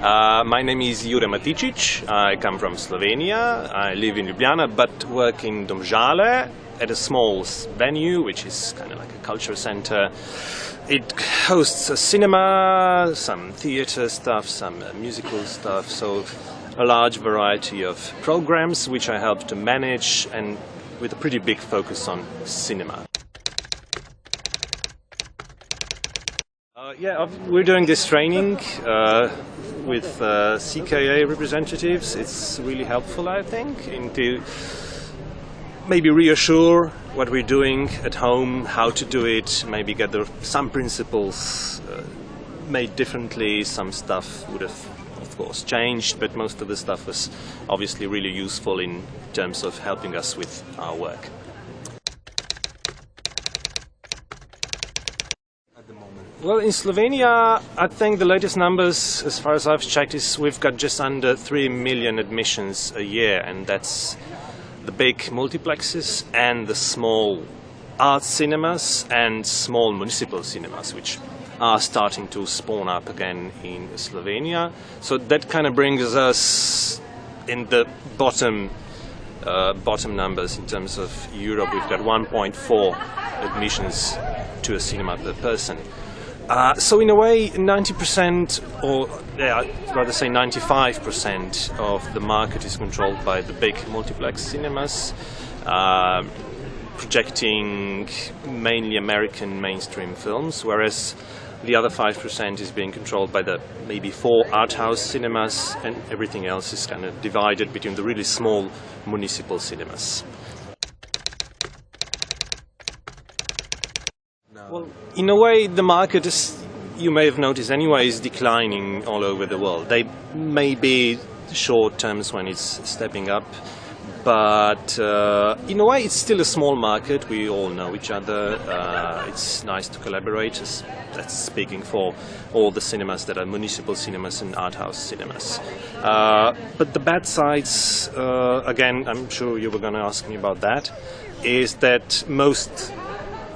My name is Jure Maticic. I come from Slovenia. I live in Ljubljana but work in Domžale at a small venue which is kind of like a culture center. It hosts a cinema, some theater stuff, some musical stuff, so a large variety of programs which I help to manage, and with a pretty big focus on cinema. We're doing this training with CICAE representatives. It's really helpful, I think, to maybe reassure what we're doing at home, how to do it, maybe get some principles made differently. Some stuff would have, of course, changed, but most of the stuff was obviously really useful in terms of helping us with our work. Well, in Slovenia, I think the latest numbers, as far as I've checked, is we've got just under 3 million admissions a year, and that's the big multiplexes and the small art cinemas and small municipal cinemas, which are starting to spawn up again in Slovenia. So that kind of brings us in the bottom numbers in terms of Europe. We've got 1.4 admissions to a cinema per person. So in a way, 90%, or I'd rather say 95% of the market is controlled by the big multiplex cinemas, projecting mainly American mainstream films, whereas the other 5% is being controlled by the maybe 4 art house cinemas, and everything else is kind of divided between the really small municipal cinemas. Well, in a way, the market is, you may have noticed anyway, is declining all over the world. They may be short terms when it's stepping up, but in a way it's still a small market. We all know each other. It's nice to collaborate. That's speaking for all the cinemas that are municipal cinemas and art house cinemas. But the bad sides, again, I'm sure you were going to ask me about that, is that most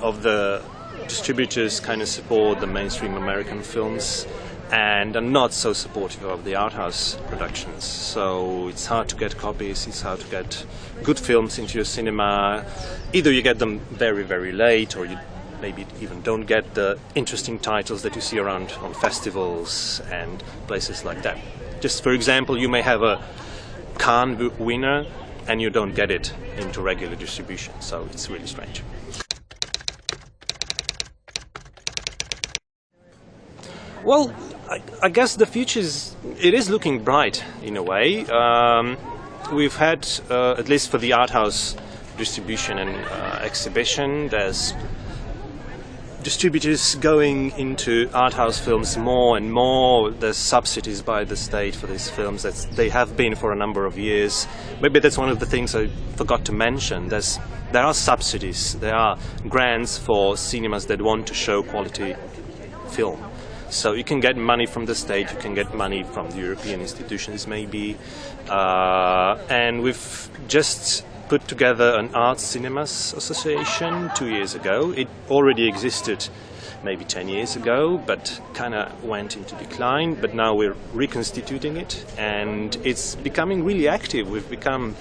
of the distributors kind of support the mainstream American films and are not so supportive of the art house productions. So it's hard to get copies, it's hard to get good films into your cinema. Either you get them very, very late, or you maybe even don't get the interesting titles that you see around on festivals and places like that. Just for example, you may have a Cannes winner and you don't get it into regular distribution, so it's really strange. Well, I guess the future is looking bright in a way. We've had, at least for the art house distribution and exhibition, there's distributors going into art house films more and more. There's subsidies by the state for these films. They have been for a number of years. Maybe that's one of the things I forgot to mention. There are subsidies, there are grants for cinemas that want to show quality film. So you can get money from the state, you can get money from the European institutions maybe, and we've just put together an Arts Cinemas Association 2 years ago. It already existed maybe 10 years ago, but kind of went into decline, but now we're reconstituting it, and it's becoming really active. We've become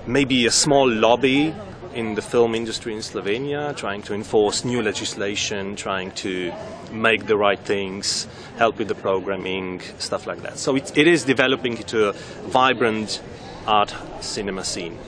maybe a small lobby in the film industry in Slovenia, trying to enforce new legislation, trying to make the right things, help with the programming, stuff like that. So it is developing into a vibrant art cinema scene.